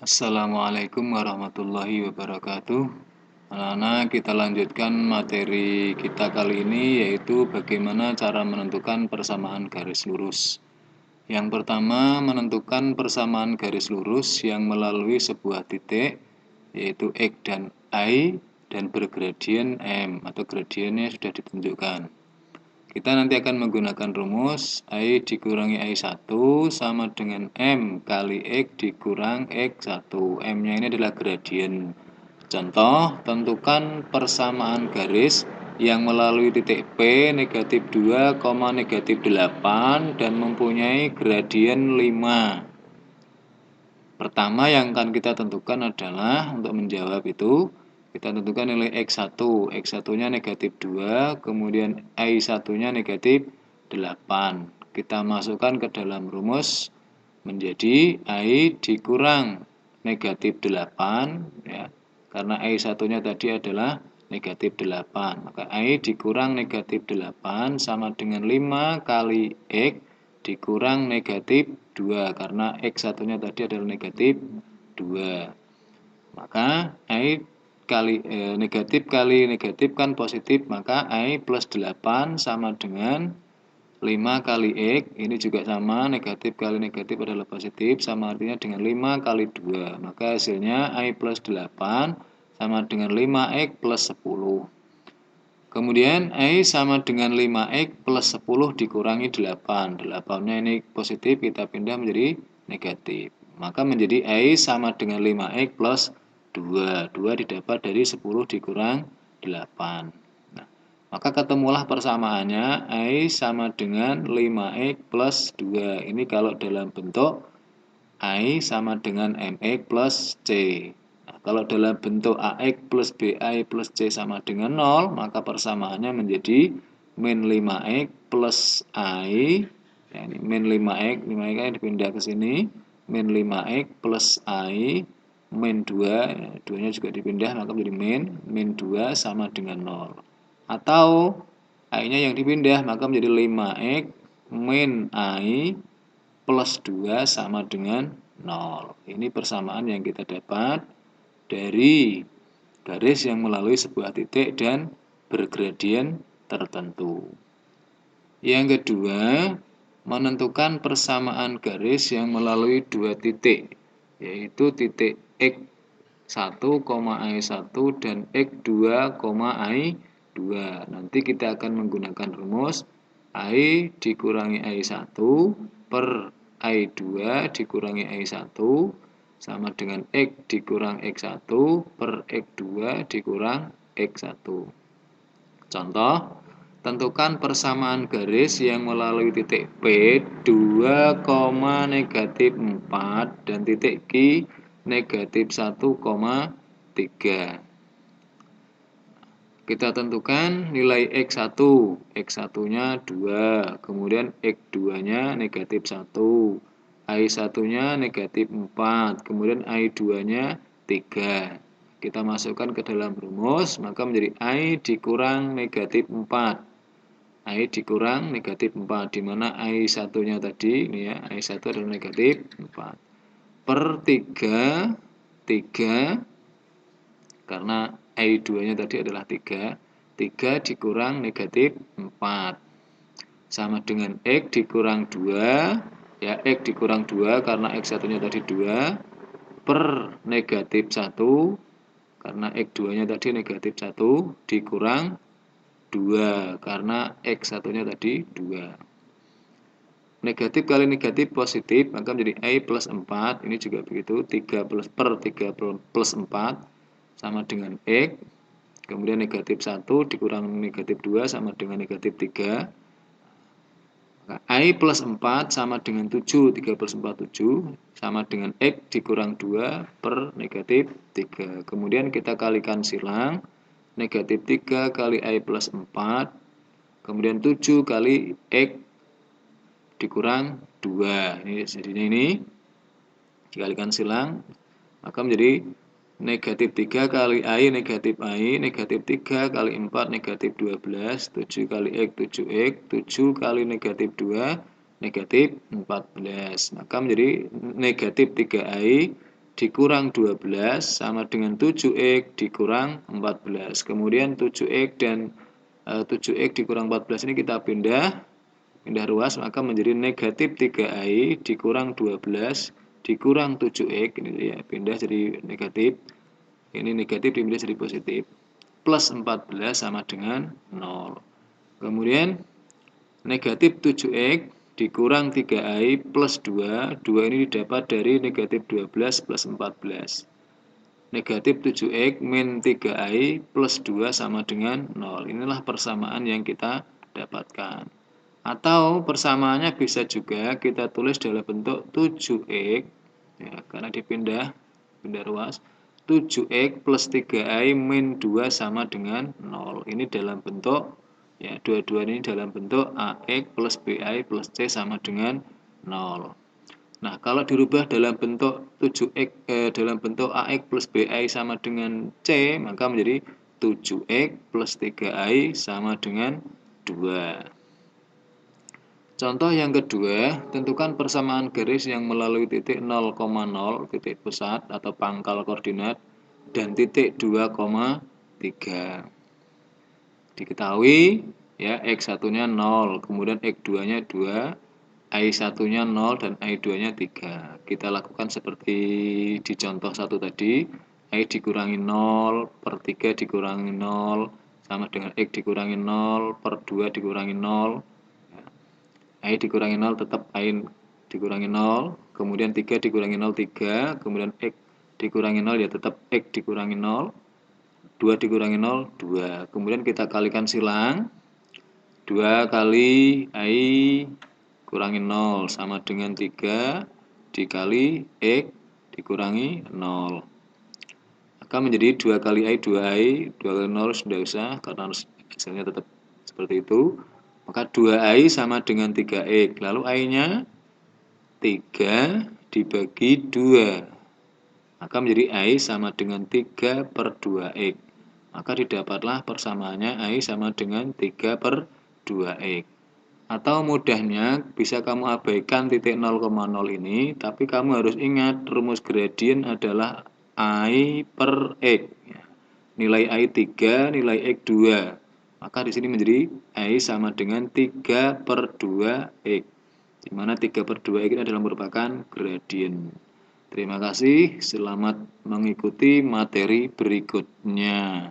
Assalamualaikum warahmatullahi wabarakatuh. Anak-anak, kita lanjutkan materi kita kali ini, yaitu bagaimana cara menentukan persamaan garis lurus. Yang pertama, menentukan persamaan garis lurus yang melalui sebuah titik, yaitu X dan Y, dan bergradien M, atau gradiennya sudah ditunjukkan. Kita nanti akan menggunakan rumus I dikurangi I1 sama dengan M kali X dikurang X1. M-nya ini adalah gradien. Contoh, tentukan persamaan garis yang melalui titik P negatif 2, negatif 8 dan mempunyai gradien 5. Pertama yang akan kita tentukan adalah, untuk menjawab itu, kita tentukan nilai X1. X1-nya negatif 2, kemudian Y1-nya negatif 8. Kita masukkan ke dalam rumus menjadi I dikurang negatif 8, ya, karena Y1-nya tadi adalah negatif 8. Maka I dikurang negatif 8 sama dengan 5 kali X dikurang negatif 2, karena X1-nya tadi adalah negatif 2. Maka I negatif kali negatif kan positif, maka I plus 8 sama dengan 5 kali X, ini juga sama, negatif kali negatif adalah positif, sama artinya dengan 5 kali 2. Maka hasilnya I plus 8 sama dengan 5X plus 10. Kemudian I sama dengan 5X plus 10 dikurangi 8. 8-nya ini positif, kita pindah menjadi negatif. Maka menjadi I sama dengan 5X plus 2. 2 didapat dari 10 dikurang 8. Nah, maka ketemulah persamaannya I sama dengan 5X plus 2. Ini kalau dalam bentuk I sama dengan MX plus C. Nah, kalau dalam bentuk AX plus BI plus C sama dengan 0, maka persamaannya menjadi min 5X plus I. Ya, ini min 5X, 5X kan dipindah ke sini. Min 5X plus I min 2, ya, 2-nya juga dipindah, maka menjadi min 2 sama dengan 0. Atau I-nya yang dipindah, maka menjadi 5X min I plus 2 sama dengan 0. Ini persamaan yang kita dapat dari garis yang melalui sebuah titik dan bergradien tertentu. Yang kedua, menentukan persamaan garis yang melalui dua titik, yaitu titik X1, I1 dan X2, I2. Nanti kita akan menggunakan rumus I dikurangi I1 per I2 dikurangi I1 sama dengan X dikurang X1 per X2 dikurang X1. Contoh, tentukan persamaan garis yang melalui titik P 2, negatif 4 dan titik Q negatif 1, 3. Kita tentukan nilai X1. X1-nya 2, kemudian X2-nya negatif 1, I1-nya negatif 4, kemudian I2-nya 3. Kita masukkan ke dalam rumus, maka menjadi I dikurang negatif 4. I dikurang negatif 4, di mana I1-nya tadi, ini ya, I1 adalah negatif 4. Per 3, karena I2-nya tadi adalah 3, 3 dikurang negatif 4. Sama dengan X dikurang 2, ya, X dikurang 2 karena X1-nya tadi 2, per negatif 1, karena X2-nya tadi negatif 1, dikurang 2, karena X1-nya tadi 2. Negatif kali negatif positif, maka menjadi I plus 4, ini juga begitu, 3 plus 4, sama dengan X, kemudian negatif 1 dikurang negatif 2 sama dengan negatif 3. Maka I plus 4 sama dengan 7, 3 plus 4, 7, sama dengan X dikurang 2 per negatif 3. Kemudian kita kalikan silang, negatif 3 kali I plus 4, kemudian 7 kali X dikurang 2. Ini jadinya ini dikalikan silang, maka menjadi negatif 3 kali I negatif 3 kali 4 negatif 12, 7 kali X 7X, 7 kali negatif 2 negatif 14. Maka menjadi negatif 3I dikurang 12 sama dengan 7X dikurang 14. Kemudian 7X dan 7X dikurang 14 ini kita pindah ruas, maka menjadi negatif 3i dikurang 12 dikurang 7X. Ini ya, pindah jadi negatif. Ini negatif dipindah jadi positif. Plus 14 sama dengan 0. Kemudian negatif 7X dikurang 3i plus 2. 2 ini didapat dari negatif 12 plus 14. Negatif 7X min 3i plus 2 sama dengan 0. Inilah persamaan yang kita dapatkan. Atau persamaannya bisa juga kita tulis dalam bentuk 7X, ya, karena dipindah ruas. 7X plus 3i min 2 sama dengan 0. Ini dalam bentuk, ya, dua-dua ini dalam bentuk AX plus BI plus C sama dengan 0. Nah, kalau dirubah dalam bentuk 7X dalam bentuk AX plus BI sama dengan C, maka menjadi 7X plus 3i sama dengan 2. Contoh yang kedua, tentukan persamaan garis yang melalui titik 0,0, titik pusat atau pangkal koordinat, dan titik 2,3. Diketahui ya, X1-nya 0, kemudian X2-nya 2, I1-nya 0 dan I2-nya 3. Kita lakukan seperti di contoh 1 tadi, I dikurangi 0 per 3 dikurangi 0 sama dengan X dikurangi 0 per 2 dikurangi 0. I dikurangi 0 tetap I dikurangi 0, kemudian 3 dikurangi 0 3, kemudian X dikurangi 0 ya tetap X dikurangi 0, 2 dikurangi 0 2. Kemudian kita kalikan silang, 2 kali I kurangi 0 sama dengan 3 dikali X dikurangi 0. Maka menjadi 2 kali I 2I, 2 kali 0 sudah usah karena hasilnya tetap seperti itu. Maka 2i sama dengan 3x. Lalu i-nya 3 dibagi 2. Maka menjadi i sama dengan 3 per 2x. Maka didapatlah persamaannya i sama dengan 3 per 2x. Atau mudahnya bisa kamu abaikan titik 0,0 ini, tapi kamu harus ingat rumus gradien adalah i per x. Nilai i 3, nilai x 2. Maka di sini menjadi I sama dengan 3 per 2X. Di mana 3 per 2X ini adalah merupakan gradien. Terima kasih, selamat mengikuti materi berikutnya.